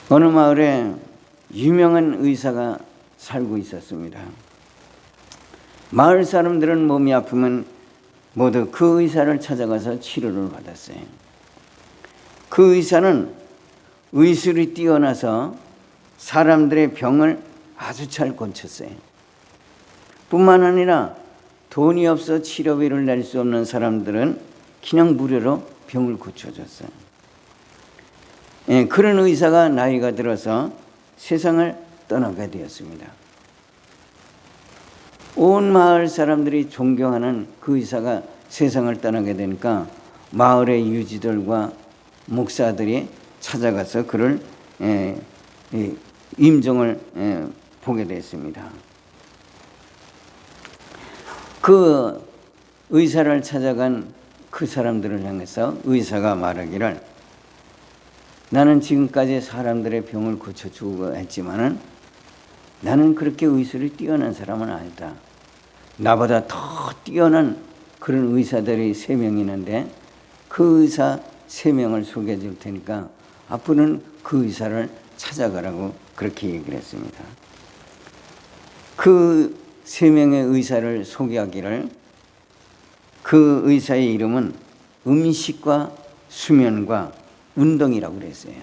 어느 마을에 유명한 의사가 살고 있었습니다. 마을 사람들은 몸이 아프면 모두 그 의사를 찾아가서 치료를 받았어요. 그 의사는 의술이 뛰어나서 사람들의 병을 아주 잘 고쳤어요. 뿐만 아니라 돈이 없어 치료비를 낼 수 없는 사람들은 그냥 무료로 병을 고쳐줬어요. 그런 의사가 나이가 들어서 세상을 떠나게 되었습니다. 온 마을 사람들이 존경하는 그 의사가 세상을 떠나게 되니까 마을의 유지들과 목사들이 찾아가서 그를 임종을 보게 됐습니다. 그 의사를 찾아간 그 사람들을 향해서 의사가 말하기를, 나는 지금까지 사람들의 병을 고쳐주고 했지만은 나는 그렇게 의술이 뛰어난 사람은 아니다. 나보다 더 뛰어난 그런 의사들이 3명 있는데 그 의사 3명을 소개해 줄 테니까 앞으로는 그 의사를 찾아가라고 그렇게 얘기를 했습니다. 그 3명의 의사를 소개하기를, 그 의사의 이름은 음식과 수면과 운동이라고 그랬어요.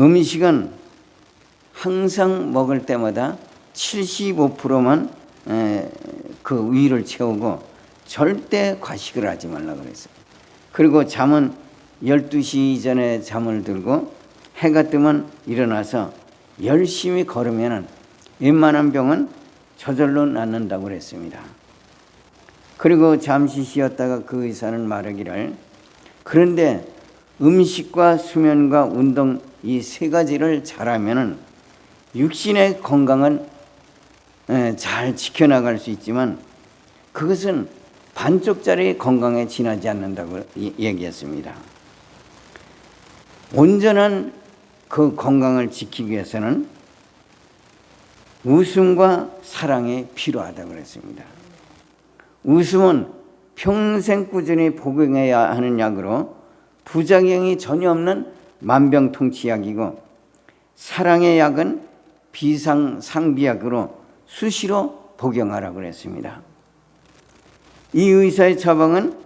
음식은 항상 먹을 때마다 75%만 그 위를 채우고 절대 과식을 하지 말라고 그랬어요. 그리고 잠은 12시 이전에 잠을 들고 해가 뜨면 일어나서 열심히 걸으면 웬만한 병은 저절로 낫는다고 그랬습니다. 그리고 잠시 쉬었다가 그 의사는 말하기를, 그런데 음식과 수면과 운동 이 3가지를 잘하면은 육신의 건강은 잘 지켜나갈 수 있지만 그것은 반쪽짜리 건강에 지나지 않는다고 얘기했습니다. 온전한 그 건강을 지키기 위해서는 웃음과 사랑이 필요하다고 그랬습니다. 웃음은 평생 꾸준히 복용해야 하는 약으로 부작용이 전혀 없는 만병통치약이고, 사랑의 약은 비상상비약으로 수시로 복용하라고 그랬습니다. 이 의사의 처방은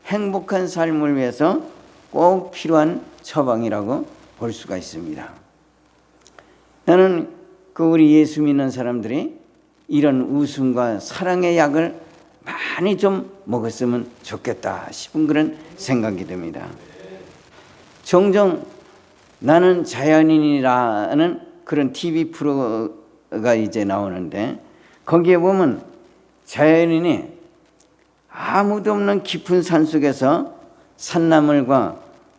행복한 삶을 위해서 꼭 필요한 처방이라고 볼 수가 있습니다. 나는 우리 예수 믿는 사람들이 이런 웃음과 사랑의 약을 많이 좀 먹었으면 좋겠다 싶은 그런 생각이 듭니다. 종종 나는 자연인이라는 그런 TV 프로가 이제 나오는데, 거기에 보면 자연인이 아무도 없는 깊은 산속에서 산나물과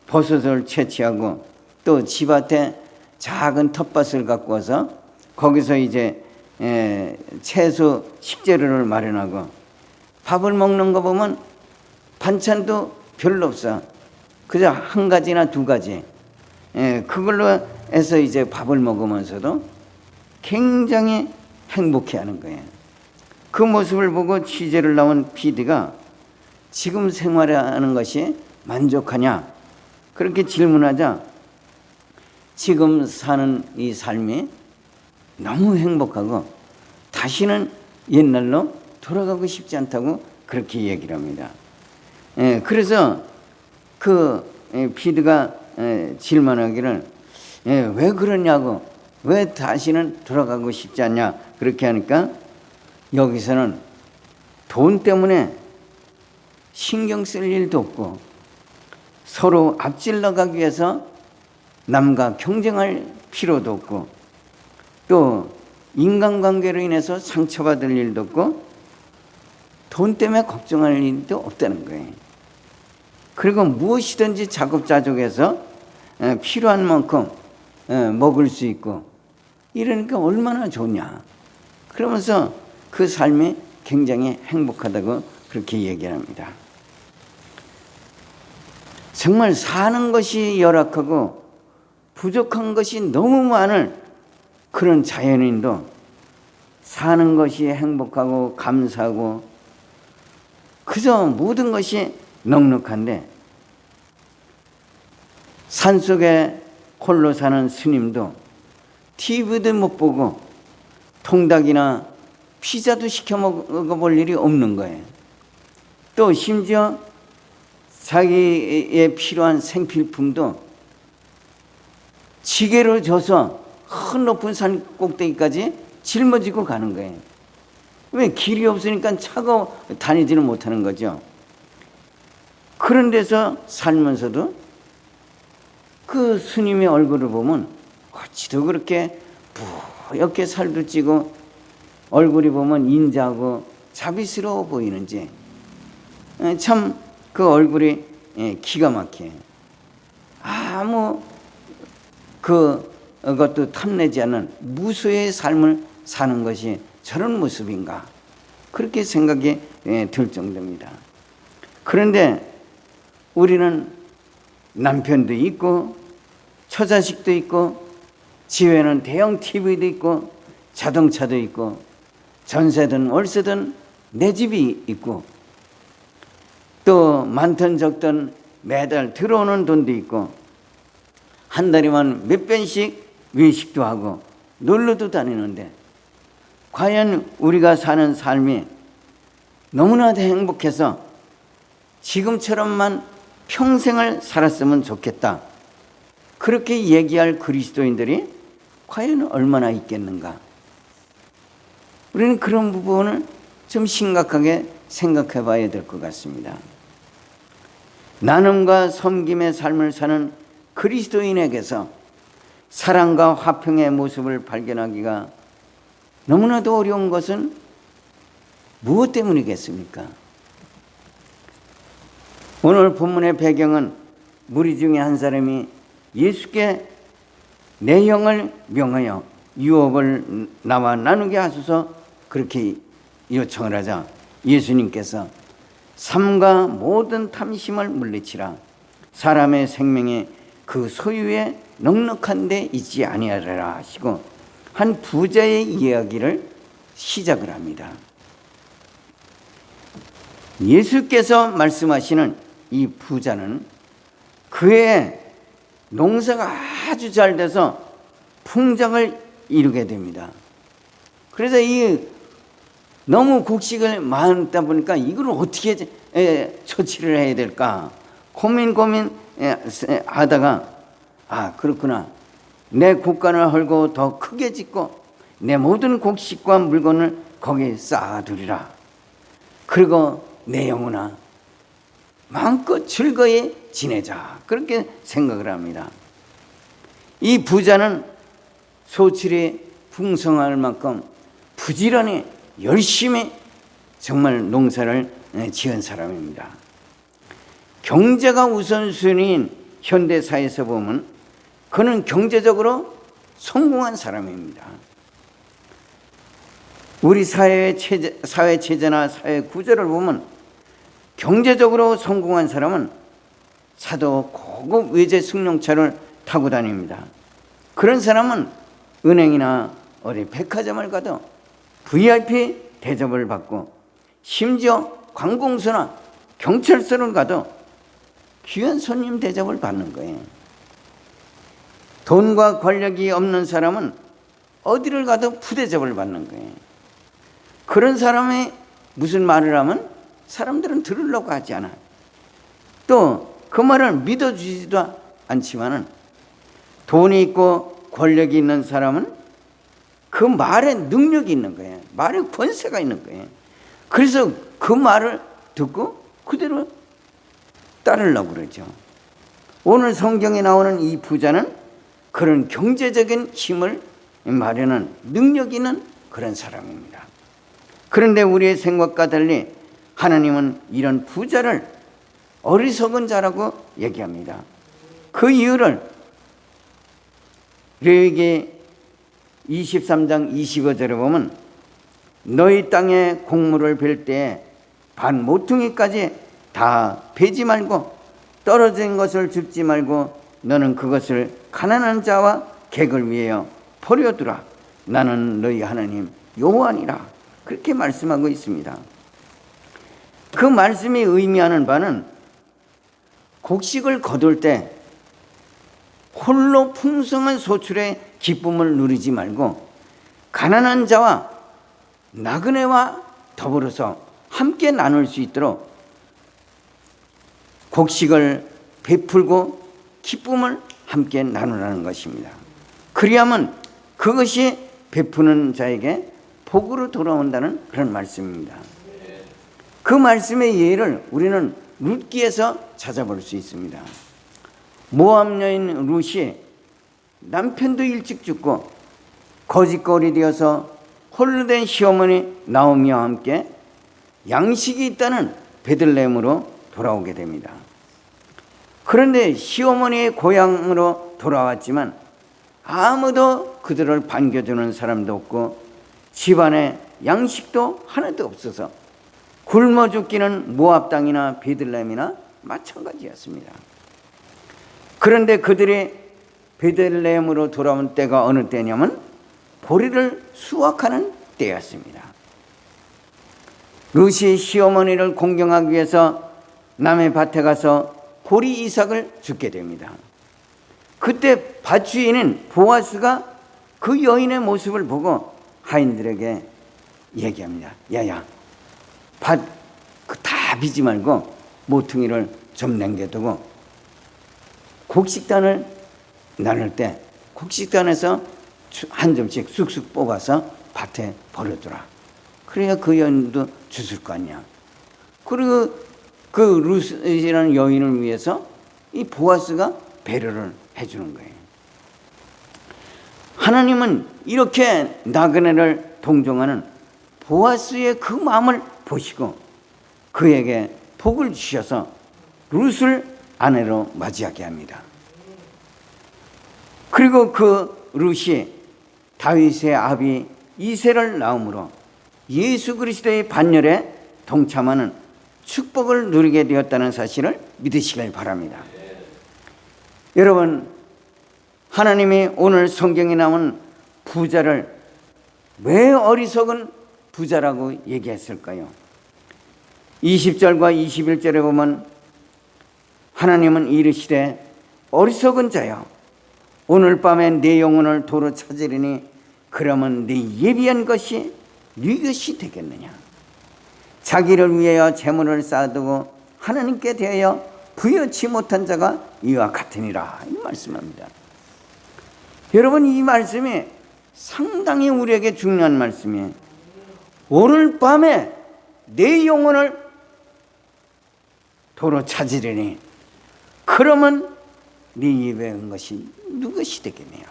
버섯을 채취하고 또 집앞에 작은 텃밭을 갖고 와서 거기서 이제 채소 식재료를 마련하고 밥을 먹는 거 보면 반찬도 별로 없어. 그저 1가지나 2가지. 그걸로 해서 이제 밥을 먹으면서도 굉장히 행복해하는 거예요. 그 모습을 보고 취재를 나온 PD가 지금 생활하는 것이 만족하냐? 그렇게 질문하자 지금 사는 이 삶이 너무 행복하고 다시는 옛날로 돌아가고 싶지 않다고 그렇게 얘기를 합니다. 그래서 그 PD가 질문하기를, 왜 그러냐고, 왜 다시는 돌아가고 싶지 않냐 그렇게 하니까, 여기서는 돈 때문에 신경 쓸 일도 없고 서로 앞질러 가기 위해서 남과 경쟁할 필요도 없고 또 인간관계로 인해서 상처받을 일도 없고 돈 때문에 걱정할 일도 없다는 거예요. 그리고 무엇이든지 자급자족해서 필요한 만큼 먹을 수 있고 이러니까 얼마나 좋냐. 그러면서 그 삶이 굉장히 행복하다고 그렇게 얘기합니다. 정말 사는 것이 열악하고 부족한 것이 너무 많은 그런 자연인도 사는 것이 행복하고 감사하고 그저 모든 것이 넉넉한데, 산속에 홀로 사는 스님도 TV도 못 보고 통닭이나 피자도 시켜 먹어볼 일이 없는 거예요. 또 심지어 자기의 필요한 생필품도 지게를 져서 큰 높은 산 꼭대기까지 짊어지고 가는 거예요. 왜? 길이 없으니까 차가 다니지는 못하는 거죠. 그런 데서 살면서도 그 스님의 얼굴을 보면 어찌도 그렇게 뿌옇게 살도 찌고 얼굴이 보면 인자하고 자비스러워 보이는지 참 그 얼굴이 기가 막혀요. 아무 그것도 탐내지 않는 무소의 삶을 사는 것이 저런 모습인가, 그렇게 생각이 들 정도입니다. 그런데 우리는 남편도 있고 처자식도 있고 집에는 대형 TV도 있고 자동차도 있고 전세든 월세든 내 집이 있고 또 많든 적든 매달 들어오는 돈도 있고 한 달에만 몇 번씩 외식도 하고 놀러도 다니는데 과연 우리가 사는 삶이 너무나도 행복해서 지금처럼만 평생을 살았으면 좋겠다, 그렇게 얘기할 그리스도인들이 과연 얼마나 있겠는가? 우리는 그런 부분을 좀 심각하게 생각해 봐야 될 것 같습니다. 나눔과 섬김의 삶을 사는 그리스도인에게서 사랑과 화평의 모습을 발견하기가 너무나도 어려운 것은 무엇 때문이겠습니까? 오늘 본문의 배경은 무리 중에 한 사람이 예수께 내 영을 명하여 유업을 나와 나누게 하소서 그렇게 요청을 하자 예수님께서 삶과 모든 탐심을 물리치라, 사람의 생명이 그 소유에 넉넉한 데 있지 아니하리라 하시고 한 부자의 이야기를 시작을 합니다. 예수께서 말씀하시는 이 부자는 그의 농사가 아주 잘 돼서 풍작을 이루게 됩니다. 그래서 이 너무 곡식을 많다 보니까 이걸 어떻게 처치를 해야 될까 고민 하다가 그렇구나, 내 곡간을 헐고 더 크게 짓고 내 모든 곡식과 물건을 거기에 쌓아두리라. 그리고 내 영혼아 마음껏 즐거이 지내자, 그렇게 생각을 합니다. 이 부자는 소출이 풍성할 만큼 부지런히 열심히 정말 농사를 지은 사람입니다. 경제가 우선순위인 현대사회에서 보면 그는 경제적으로 성공한 사람입니다. 우리 사회 체제나 사회 구조를 보면 경제적으로 성공한 사람은 차도 고급 외제 승용차를 타고 다닙니다. 그런 사람은 은행이나 어디 백화점을 가도 VIP 대접을 받고 심지어 관공서나 경찰서를 가도 귀한 손님 대접을 받는 거예요. 돈과 권력이 없는 사람은 어디를 가도 부대접을 받는 거예요. 그런 사람이 무슨 말을 하면 사람들은 들으려고 하지 않아. 또 그 말을 믿어주지도 않지만은 돈이 있고 권력이 있는 사람은 그 말에 능력이 있는 거예요. 말에 권세가 있는 거예요. 그래서 그 말을 듣고 그대로 따르려고 그러죠. 오늘 성경에 나오는 이 부자는 그런 경제적인 힘을 마련한 능력 있는 그런 사람입니다. 그런데 우리의 생각과 달리 하나님은 이런 부자를 어리석은 자라고 얘기합니다. 그 이유를 레위기 23장 25절에 보면 너희 땅에 곡물을 벨 때에 반 모퉁이까지 다 베지 말고 떨어진 것을 줍지 말고 너는 그것을 가난한 자와 객을 위하여 버려두라. 나는 너희 하나님 여호와니라. 그렇게 말씀하고 있습니다. 그 말씀이 의미하는 바는 곡식을 거둘 때 홀로 풍성한 소출의 기쁨을 누리지 말고 가난한 자와 나그네와 더불어서 함께 나눌 수 있도록 곡식을 베풀고 기쁨을 함께 나누라는 것입니다. 그리하면 그것이 베푸는 자에게 복으로 돌아온다는 그런 말씀입니다. 그 말씀의 예를 우리는 룻기에서 찾아볼 수 있습니다. 모압 여인 룻이 남편도 일찍 죽고 거짓거리 되어서 홀로 된 시어머니 나오미와 함께 양식이 있다는 베들레헴으로 돌아오게 됩니다. 그런데 시어머니의 고향으로 돌아왔지만 아무도 그들을 반겨주는 사람도 없고 집안에 양식도 하나도 없어서 굶어 죽기는 모압 땅이나 베들레헴이나 마찬가지였습니다. 그런데 그들이 베들레헴으로 돌아온 때가 어느 때냐면 보리를 수확하는 때였습니다. 룻이 시어머니를 공경하기 위해서 남의 밭에 가서 보리 이삭을 줍게 됩니다. 그때 밭 주인인 보아스가 그 여인의 모습을 보고 하인들에게 얘기합니다. 야야, 밭 다 비지 말고 모퉁이를 좀 남겨두고 곡식단을 나눌 때 곡식단에서 한 점씩 쑥쑥 뽑아서 밭에 버려두라. 그래야 그 여인도 주실 거 아니야. 그리고 그 룻이라는 여인을 위해서 이 보아스가 배려를 해주는 거예요. 하나님은 이렇게 나그네를 동정하는 보아스의 그 마음을 보시고 그에게 복을 주셔서 룻을 아내로 맞이하게 합니다. 그리고 그 룻이 다윗의 아비 이새를 낳음으로 예수 그리스도의 반열에 동참하는 축복을 누리게 되었다는 사실을 믿으시길 바랍니다. 여러분, 하나님이 오늘 성경에 나온 부자를 왜 어리석은 부자라고 얘기했을까요? 20절과 21절에 보면 하나님은 이르시되 어리석은 자여 오늘 밤에 내 영혼을 도로 찾으리니 그러면 네 예비한 것이 네 것이 되겠느냐. 자기를 위하여 재물을 쌓아두고 하나님께 대하여 부여치 못한 자가 이와 같으니라, 이 말씀합니다. 여러분, 이 말씀이 상당히 우리에게 중요한 말씀이에요. 오늘 밤에 내 영혼을 도로 찾으리니 그러면 네 예배한 것이 누구시 되겠느냐.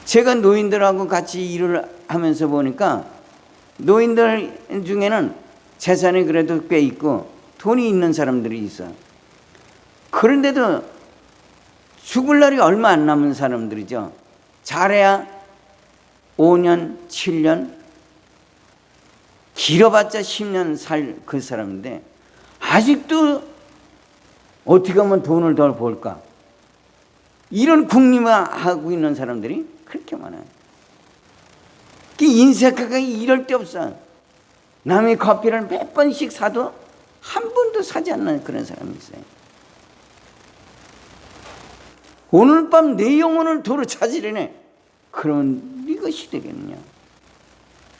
제가 노인들하고 같이 일을 하면서 보니까 노인들 중에는 재산이 그래도 꽤 있고 돈이 있는 사람들이 있어요. 그런데도 죽을 날이 얼마 안 남은 사람들이죠. 잘해야 5년, 7년, 길어봤자 10년 살 그 사람인데 아직도 어떻게 하면 돈을 더 벌까? 이런 궁리만하고 있는 사람들이 그렇게 많아요. 인색하게 이럴 데 없어. 남이 커피를 몇 번씩 사도 한 번도 사지 않는 그런 사람이 있어요. 오늘 밤 내 영혼을 도로 찾으려네. 그러면 네 것이 되겠느냐.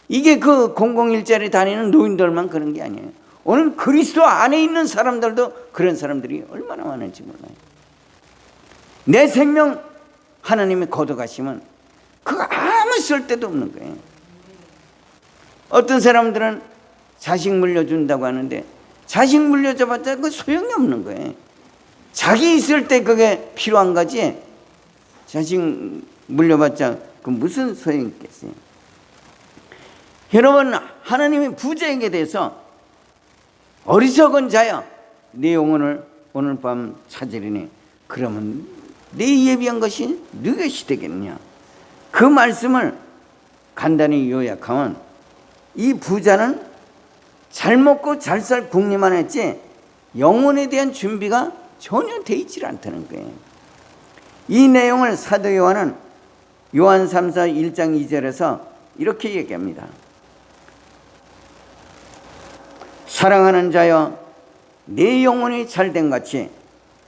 이게 그 001짜리 다니는 노인들만 그런 게 아니에요. 오늘 그리스도 안에 있는 사람들도 그런 사람들이 얼마나 많은지 몰라요. 내 생명 하나님이 걷어가시면 그거 아무 쓸데도 없는 거예요. 어떤 사람들은 자식 물려준다고 하는데 자식 물려줘봤자 그 소용이 없는 거예요. 자기 있을 때 그게 필요한 거지 자식 물려봤자 그 무슨 소용이 있겠어요. 여러분, 하나님이 부자에게 대해서 어리석은 자여 네 영혼을 오늘 밤 찾으리니 그러면 네 예비한 것이 네 것이 되겠느냐. 그 말씀을 간단히 요약하면 이 부자는 잘 먹고 잘 살 궁리만 했지 영혼에 대한 준비가 전혀 돼 있지 않다는 거예요. 이 내용을 사도 요한은 요한 3서 1장 2절에서 이렇게 얘기합니다. 사랑하는 자여 내 영혼이 잘된 같이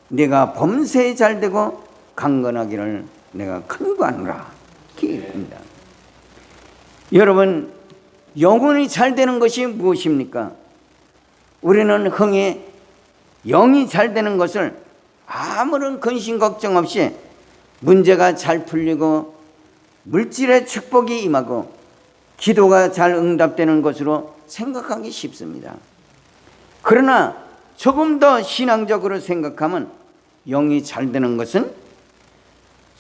내가 범사에 잘되고 강건하기를 내가 간구하노라. 이렇게 얘기합니다. 여러분, 영혼이 잘되는 것이 무엇입니까? 우리는 흥에 영이 잘되는 것을 아무런 근심 걱정 없이 문제가 잘 풀리고 물질의 축복이 임하고 기도가 잘 응답되는 것으로 생각하기 쉽습니다. 그러나 조금 더 신앙적으로 생각하면 영이 잘 되는 것은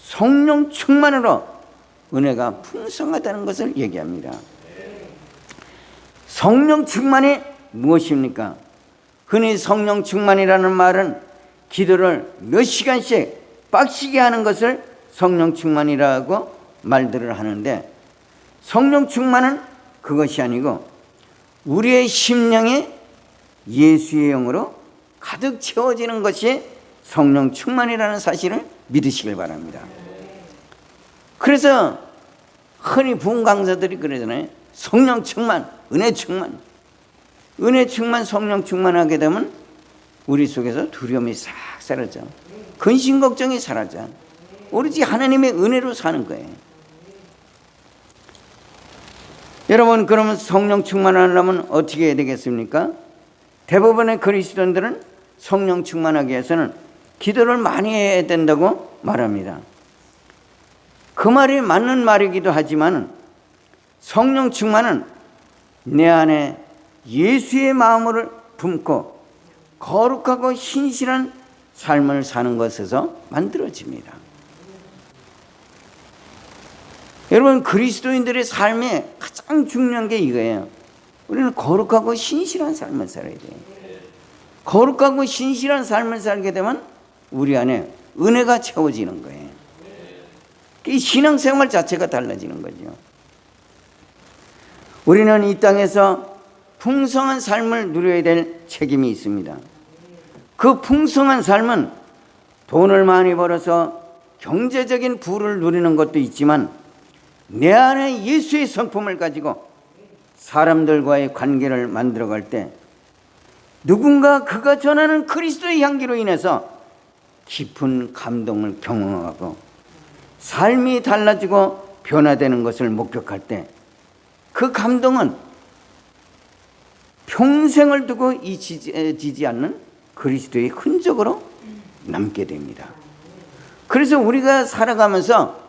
성령 충만으로 은혜가 풍성하다는 것을 얘기합니다. 성령 충만이 무엇입니까? 흔히 성령 충만이라는 말은 기도를 몇 시간씩 빡시게 하는 것을 성령 충만이라고 말들을 하는데, 성령 충만은 그것이 아니고 우리의 심령이 예수의 영으로 가득 채워지는 것이 성령 충만이라는 사실을 믿으시길 바랍니다. 그래서 흔히 부흥 강사들이 그러잖아요. 성령 충만, 은혜 충만. 은혜 충만, 성령 충만하게 되면 우리 속에서 두려움이 싹 사라져. 근심 걱정이 사라져. 오로지 하나님의 은혜로 사는 거예요. 여러분, 그러면 성령 충만하려면 어떻게 해야 되겠습니까? 대부분의 그리스도인들은 성령 충만하기 위해서는 기도를 많이 해야 된다고 말합니다. 그 말이 맞는 말이기도 하지만 성령 충만은 내 안에 예수의 마음을 품고 거룩하고 신실한 삶을 사는 것에서 만들어집니다. 여러분, 그리스도인들의 삶에 가장 중요한 게 이거예요. 우리는 거룩하고 신실한 삶을 살아야 돼요. 거룩하고 신실한 삶을 살게 되면 우리 안에 은혜가 채워지는 거예요. 이 신앙생활 자체가 달라지는 거죠. 우리는 이 땅에서 풍성한 삶을 누려야 될 책임이 있습니다. 그 풍성한 삶은 돈을 많이 벌어서 경제적인 부를 누리는 것도 있지만 내 안에 예수의 성품을 가지고 사람들과의 관계를 만들어갈 때 누군가 그가 전하는 그리스도의 향기로 인해서 깊은 감동을 경험하고 삶이 달라지고 변화되는 것을 목격할 때 그 감동은 평생을 두고 잊히지 않는 그리스도의 흔적으로 남게 됩니다. 그래서 우리가 살아가면서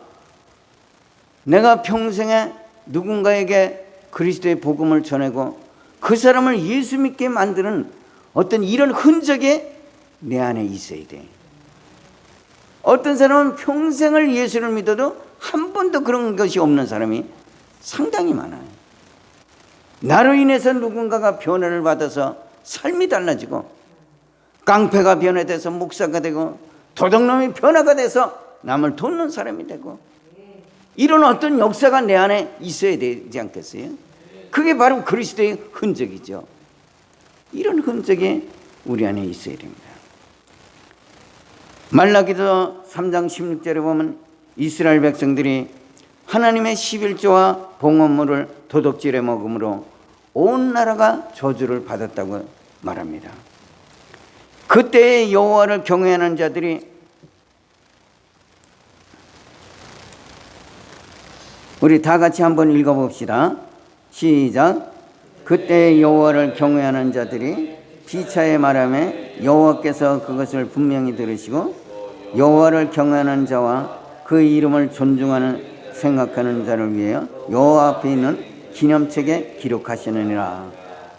내가 평생에 누군가에게 그리스도의 복음을 전하고 그 사람을 예수 믿게 만드는 어떤 이런 흔적이 내 안에 있어야 돼. 어떤 사람은 평생을 예수를 믿어도 한 번도 그런 것이 없는 사람이 상당히 많아요. 나로 인해서 누군가가 변화를 받아서 삶이 달라지고 깡패가 변화돼서 목사가 되고 도둑놈이 변화가 돼서 남을 돕는 사람이 되고 이런 어떤 역사가 내 안에 있어야 되지 않겠어요? 그게 바로 그리스도의 흔적이죠. 이런 흔적이 우리 안에 있어야 됩니다. 말라기서 3장 16절에 보면 이스라엘 백성들이 하나님의 11조와 봉헌물을 도둑질해 먹음으로 온 나라가 저주를 받았다고 말합니다. 그때의 여호와를 경외하는 자들이, 우리 다 같이 한번 읽어봅시다. 시작. 그때의 여호와를 경외하는 자들이 피차에 말하며 여호와께서 그것을 분명히 들으시고 여호와를 경외하는 자와 그 이름을 존중하는 생각하는 자를 위하여 여호와 앞에 있는 기념책에 기록하시느니라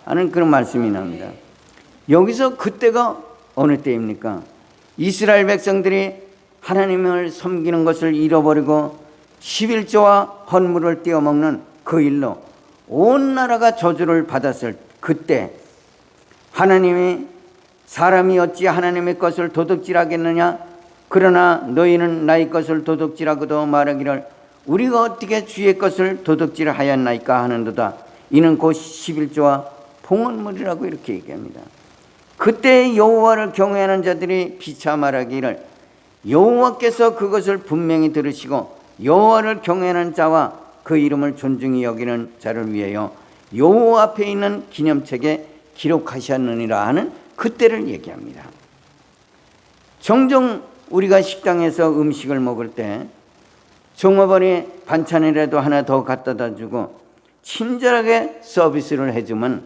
하는 그런 말씀이 나옵니다. 여기서 그때가 어느 때입니까? 이스라엘 백성들이 하나님을 섬기는 것을 잃어버리고 11조와 헌물을 떼어먹는 그 일로 온 나라가 저주를 받았을 그때 하나님이 사람이 어찌 하나님의 것을 도둑질하겠느냐? 그러나 너희는 나의 것을 도둑질하고도 말하기를 우리가 어떻게 주의 것을 도둑질하였나이까 하는도다. 이는 곧 11조와 봉헌물이라고 이렇게 얘기합니다. 그때 여호와를 경외하는 자들이 피차 말하기를 여호와께서 그것을 분명히 들으시고 여호와를 경외하는 자와 그 이름을 존중히 여기는 자를 위하여 여호와 앞에 있는 기념책에 기록하셨느니라 하는 그때를 얘기합니다. 종종 우리가 식당에서 음식을 먹을 때 종업원이 반찬이라도 하나 더 갖다 주고 친절하게 서비스를 해주면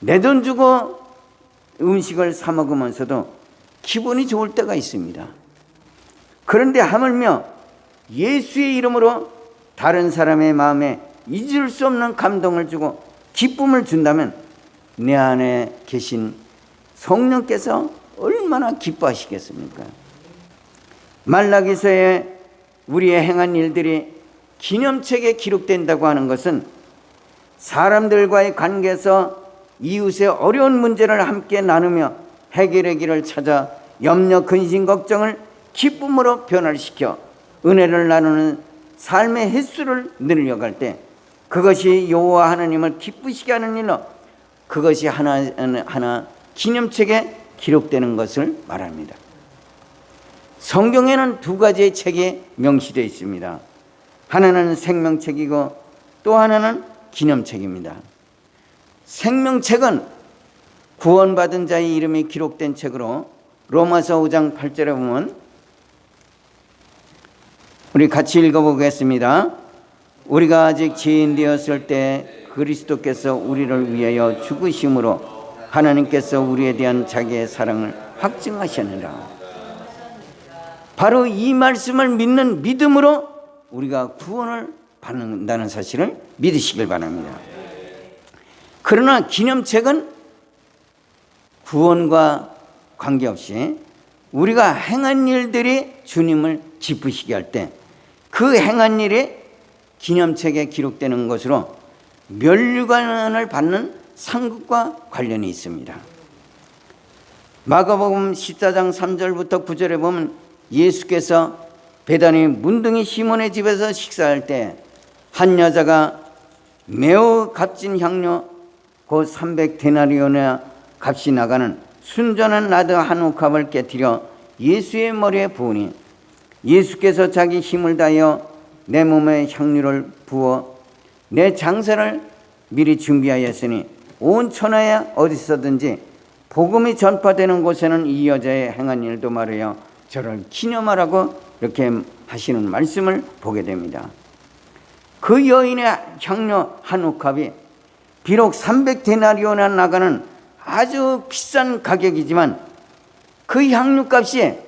내 돈 주고 음식을 사 먹으면서도 기분이 좋을 때가 있습니다. 그런데 하물며 예수의 이름으로 다른 사람의 마음에 잊을 수 없는 감동을 주고 기쁨을 준다면 내 안에 계신 성령께서 얼마나 기뻐하시겠습니까? 말라기서에 우리의 행한 일들이 기념책에 기록된다고 하는 것은 사람들과의 관계에서 이웃의 어려운 문제를 함께 나누며 해결의 길을 찾아 염려, 근심, 걱정을 기쁨으로 변화시켜 은혜를 나누는 삶의 횟수를 늘려갈 때 그것이 여호와 하나님을 기쁘시게 하는 일로 그것이 하나 기념책에 기록되는 것을 말합니다. 성경에는 두 가지의 책이 명시되어 있습니다. 하나는 생명책이고 또 하나는 기념책입니다. 생명책은 구원받은 자의 이름이 기록된 책으로 로마서 5장 8절에 보면 우리 같이 읽어보겠습니다. 우리가 아직 죄인 되었을 때 그리스도께서 우리를 위하여 죽으심으로 하나님께서 우리에 대한 자기의 사랑을 확증하셨느니라. 바로 이 말씀을 믿는 믿음으로 우리가 구원을 받는다는 사실을 믿으시길 바랍니다. 그러나 기념책은 구원과 관계없이 우리가 행한 일들이 주님을 기쁘시게 할 때 그 행한 일이 기념책에 기록되는 것으로 면류관을 받는 상급과 관련이 있습니다. 마가복음 14장 3절부터 9절에 보면 예수께서 베다니 문둥이 시몬의 집에서 식사할 때 한 여자가 매우 값진 향료 곧 300데나리온의 값이 나가는 순전한 나드 한 옥합을 깨뜨려 예수의 머리에 부으니 예수께서 자기 힘을 다하여 내 몸에 향유를 부어 내 장사를 미리 준비하였으니 온 천하에 어디서든지 복음이 전파되는 곳에는 이 여자의 행한 일도 말하여 저를 기념하라고 이렇게 하시는 말씀을 보게 됩니다. 그 여인의 향료 한 옥합이 비록 300데나리온에 나가는 아주 비싼 가격이지만 그 향료값이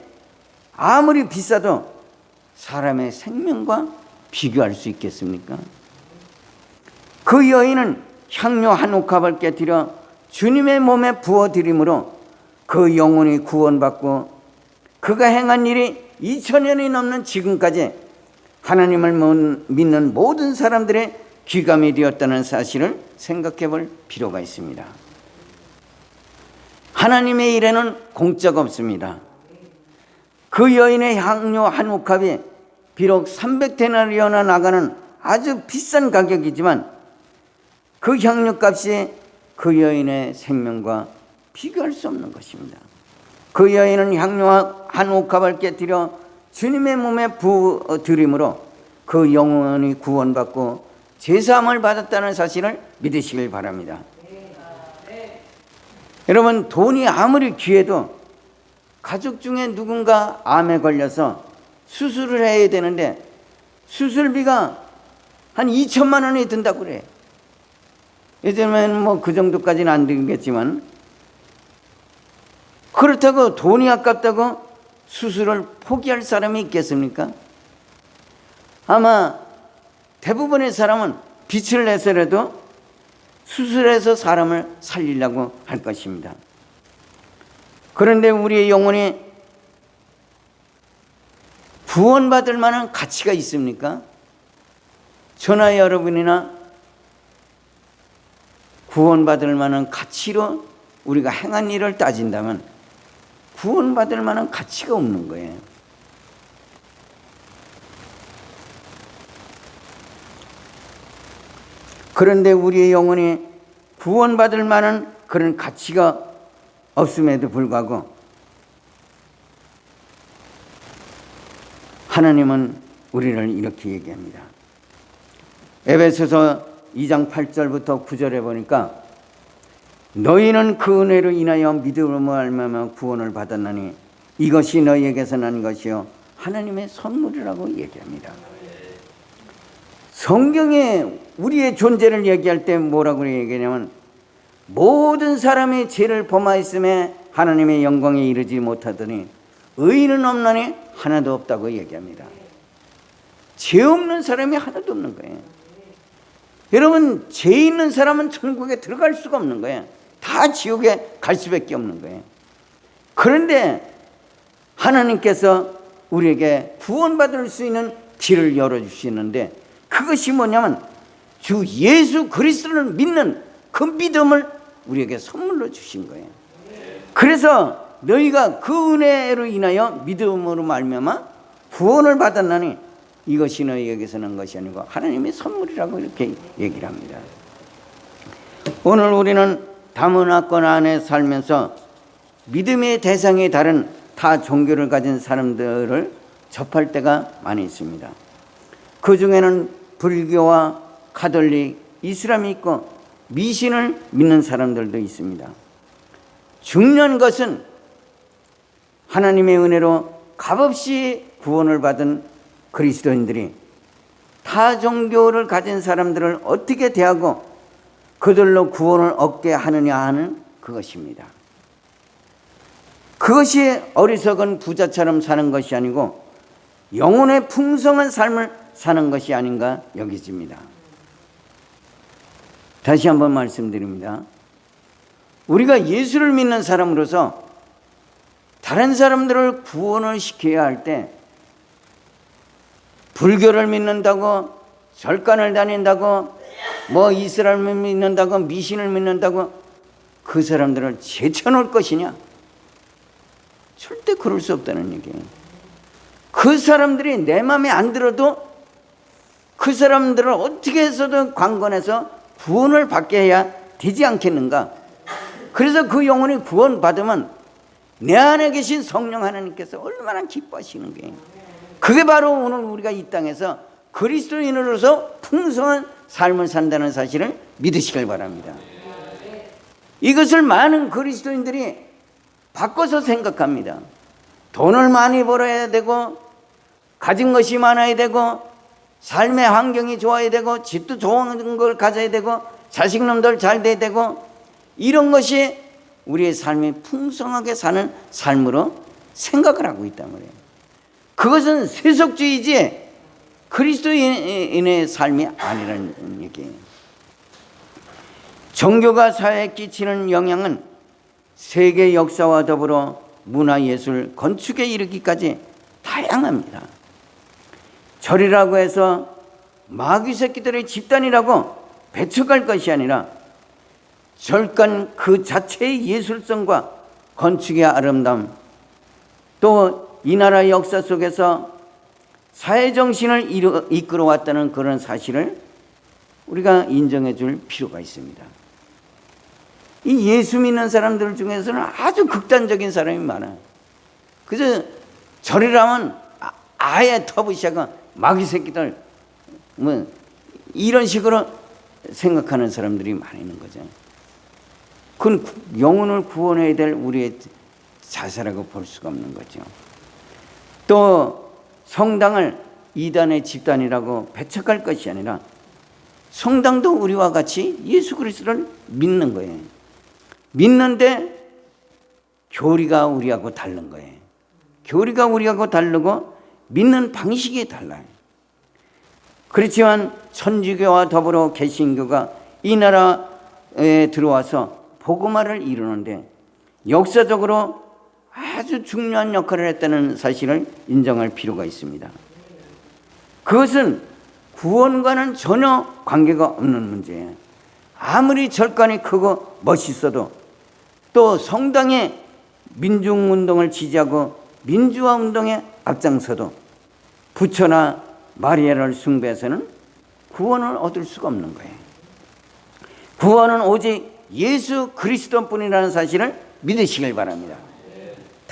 아무리 비싸도 사람의 생명과 비교할 수 있겠습니까? 그 여인은 향료 한 옥합을 깨뜨려 주님의 몸에 부어드림으로 그 영혼이 구원받고 그가 행한 일이 2000년이 넘는 지금까지 하나님을 믿는 모든 사람들의 귀감이 되었다는 사실을 생각해 볼 필요가 있습니다. 하나님의 일에는 공짜가 없습니다. 그 여인의 향료 한 옥합이 비록 300데나리온에 나가는 아주 비싼 가격이지만 그 향료값이 그 여인의 생명과 비교할 수 없는 것입니다. 그 여인은 향료 한 옥합을 깨뜨려 주님의 몸에 부어드림으로 그 영혼이 구원받고 제사함을 받았다는 사실을 믿으시길 바랍니다. 여러분, 돈이 아무리 귀해도 가족 중에 누군가 암에 걸려서 수술을 해야 되는데 수술비가 한 2천만 원이 든다고 그래. 예전에는 뭐 그 정도까지는 안 들겠지만 그렇다고 돈이 아깝다고 수술을 포기할 사람이 있겠습니까? 아마 대부분의 사람은 빚을 내서라도 수술해서 사람을 살리려고 할 것입니다. 그런데 우리의 영혼이 구원받을 만한 가치가 있습니까? 저나 여러분이나 구원받을 만한 가치로 우리가 행한 일을 따진다면 구원받을 만한 가치가 없는 거예요. 그런데 우리의 영혼이 구원받을 만한 그런 가치가 없음에도 불구하고 하나님은 우리를 이렇게 얘기합니다. 에베소서 2장 8절부터 9절에 보니까 너희는 그 은혜로 인하여 믿음으로 말미암아 구원을 받았나니 이것이 너희에게서 난 것이요 하나님의 선물이라고 얘기합니다. 성경에 우리의 존재를 얘기할 때 뭐라고 얘기하냐면 모든 사람이 죄를 범하였음에 하나님의 영광에 이르지 못하더니 의인은 없나니 하나도 없다고 얘기합니다. 죄 없는 사람이 하나도 없는 거예요. 여러분, 죄 있는 사람은 천국에 들어갈 수가 없는 거예요. 다 지옥에 갈 수밖에 없는 거예요. 그런데 하나님께서 우리에게 구원받을 수 있는 길을 열어주시는데 그것이 뭐냐면 주 예수 그리스도를 믿는 그 믿음을 우리에게 선물로 주신 거예요. 그래서 너희가 그 은혜로 인하여 믿음으로 말미암아 구원을 받았나니 이것이 너희에게서 난 것이 아니고 하나님의 선물이라고 이렇게 얘기를 합니다. 오늘 우리는 다문화권 안에 살면서 믿음의 대상이 다른 타 종교를 가진 사람들을 접할 때가 많이 있습니다. 그 중에는 불교와 가톨릭, 이슬람이 있고 미신을 믿는 사람들도 있습니다. 중요한 것은 하나님의 은혜로 값없이 구원을 받은 그리스도인들이 타 종교를 가진 사람들을 어떻게 대하고 그들로 구원을 얻게 하느냐 하는 그것입니다. 그것이 어리석은 부자처럼 사는 것이 아니고 영혼의 풍성한 삶을 사는 것이 아닌가 여겨집니다. 다시 한번 말씀드립니다. 우리가 예수를 믿는 사람으로서 다른 사람들을 구원을 시켜야 할 때 불교를 믿는다고, 절간을 다닌다고, 뭐 이슬람을 믿는다고, 미신을 믿는다고 그 사람들을 제쳐놓을 것이냐? 절대 그럴 수 없다는 얘기예요. 그 사람들이 내 마음에 안 들어도 그 사람들을 어떻게 해서든 강권해서 구원을 받게 해야 되지 않겠는가? 그래서 그 영혼이 구원받으면 내 안에 계신 성령 하나님께서 얼마나 기뻐하시는 거예요. 그게 바로 오늘 우리가 이 땅에서 그리스도인으로서 풍성한 삶을 산다는 사실을 믿으시길 바랍니다. 이것을 많은 그리스도인들이 바꿔서 생각합니다. 돈을 많이 벌어야 되고 가진 것이 많아야 되고 삶의 환경이 좋아야 되고 집도 좋은 걸 가져야 되고 자식놈들 잘 돼야 되고 이런 것이 우리의 삶이 풍성하게 사는 삶으로 생각을 하고 있단 말이에요. 그것은 세속주의지 그리스도인의 삶이 아니라는 얘기예요. 종교가 사회에 끼치는 영향은 세계 역사와 더불어 문화예술, 건축에 이르기까지 다양합니다. 절이라고 해서 마귀 새끼들의 집단이라고 배척할 것이 아니라 절간 그 자체의 예술성과 건축의 아름다움, 또 이 나라 역사 속에서 사회정신을 이끌어왔다는 그런 사실을 우리가 인정해 줄 필요가 있습니다. 이 예수 믿는 사람들 중에서는 아주 극단적인 사람이 많아요. 그래서 절이라면 아예 터부시하고 마귀 새끼들 뭐 이런 식으로 생각하는 사람들이 많이 있는 거죠. 그건 영혼을 구원해야 될 우리의 자세라고 볼 수가 없는 거죠. 또 성당을 이단의 집단이라고 배척할 것이 아니라 성당도 우리와 같이 예수 그리스도를 믿는 거예요. 믿는데 교리가 우리하고 다른 거예요. 교리가 우리하고 다르고 믿는 방식이 달라요. 그렇지만 천주교와 더불어 개신교가 이 나라에 들어와서 복음화를 이루는데 역사적으로 아주 중요한 역할을 했다는 사실을 인정할 필요가 있습니다. 그것은 구원과는 전혀 관계가 없는 문제예요. 아무리 절간이 크고 멋있어도 또 성당의 민중운동을 지지하고 민주화운동에 앞장서도 부처나 마리아를 숭배해서는 구원을 얻을 수가 없는 거예요. 구원은 오직 예수 그리스도뿐이라는 사실을 믿으시길 바랍니다.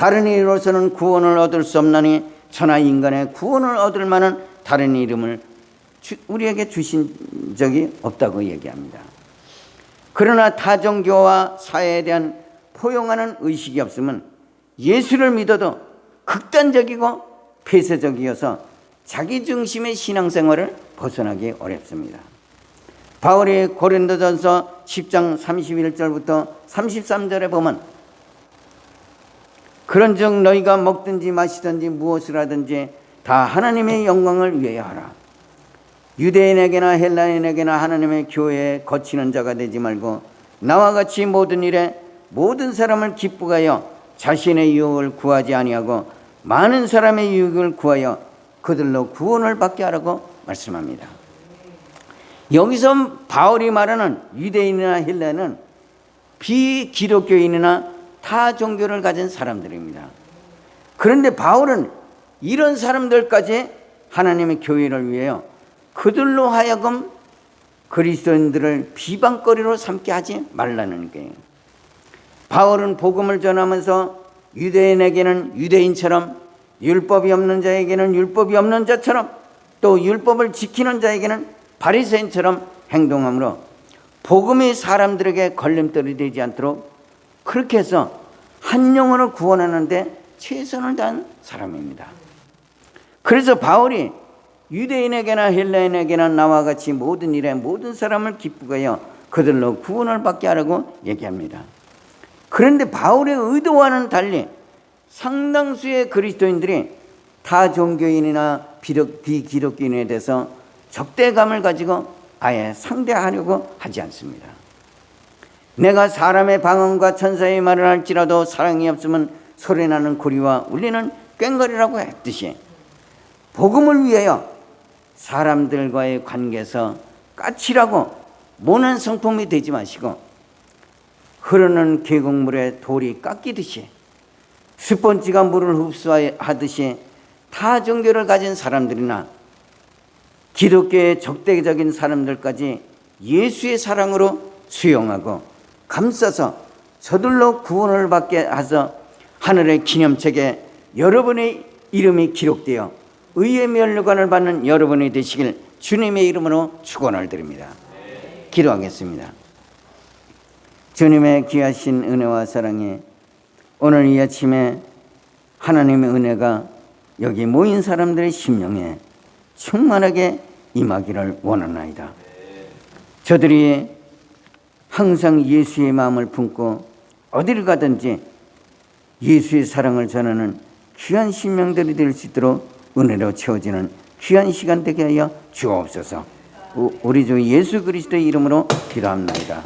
다른 이로서는 구원을 얻을 수 없나니 천하 인간의 구원을 얻을 만한 다른 이름을 우리에게 주신 적이 없다고 얘기합니다. 그러나 타종교와 사회에 대한 포용하는 의식이 없으면 예수를 믿어도 극단적이고 폐쇄적이어서 자기 중심의 신앙생활을 벗어나기 어렵습니다. 바울이 고린도전서 10장 31절부터 33절에 보면 그런즉 너희가 먹든지 마시든지 무엇을 하든지 다 하나님의 영광을 위하여 하라. 유대인에게나 헬라인에게나 하나님의 교회에 거치는 자가 되지 말고 나와 같이 모든 일에 모든 사람을 기쁘게 하여 자신의 유익을 구하지 아니하고 많은 사람의 유익을 구하여 그들로 구원을 받게 하라고 말씀합니다. 여기서 바울이 말하는 유대인이나 헬라인은 비기독교인이나 타 종교를 가진 사람들입니다. 그런데 바울은 이런 사람들까지 하나님의 교회를 위하여 그들로 하여금 그리스도인들을 비방거리로 삼게 하지 말라는 거예요. 바울은 복음을 전하면서 유대인에게는 유대인처럼, 율법이 없는 자에게는 율법이 없는 자처럼, 또 율법을 지키는 자에게는 바리새인처럼 행동하므로 복음이 사람들에게 걸림돌이 되지 않도록 그렇게 해서 한 영혼을 구원하는데 최선을 다한 사람입니다. 그래서 바울이 유대인에게나 헬라인에게나 나와 같이 모든 일에 모든 사람을 기쁘게 하여 그들로 구원을 받게 하라고 얘기합니다. 그런데 바울의 의도와는 달리 상당수의 그리스도인들이 타 종교인이나 비기독교인에 대해서 적대감을 가지고 아예 상대하려고 하지 않습니다. 내가 사람의 방언과 천사의 말을 할지라도 사랑이 없으면 소리나는 구리와 울리는 꽹과리라고 했듯이 복음을 위하여 사람들과의 관계에서 까칠하고 모난 성품이 되지 마시고 흐르는 계곡물에 돌이 깎이듯이 스펀지가 물을 흡수하듯이 타 종교를 가진 사람들이나 기독교의 적대적인 사람들까지 예수의 사랑으로 수용하고 감싸서 저들로 구원을 받게 하서 하늘의 기념책에 여러분의 이름이 기록되어 의의 면류관을 받는 여러분이 되시길 주님의 이름으로 축원을 드립니다. 기도하겠습니다. 주님의 귀하신 은혜와 사랑이 오늘 이 아침에 하나님의 은혜가 여기 모인 사람들의 심령에 충만하게 임하기를 원하나이다. 저들이 항상 예수의 마음을 품고 어디를 가든지 예수의 사랑을 전하는 귀한 심령들이 될 수 있도록 은혜로 채워지는 귀한 시간 되게 하여 주옵소서. 우리 주 예수 그리스도의 이름으로 기도합니다.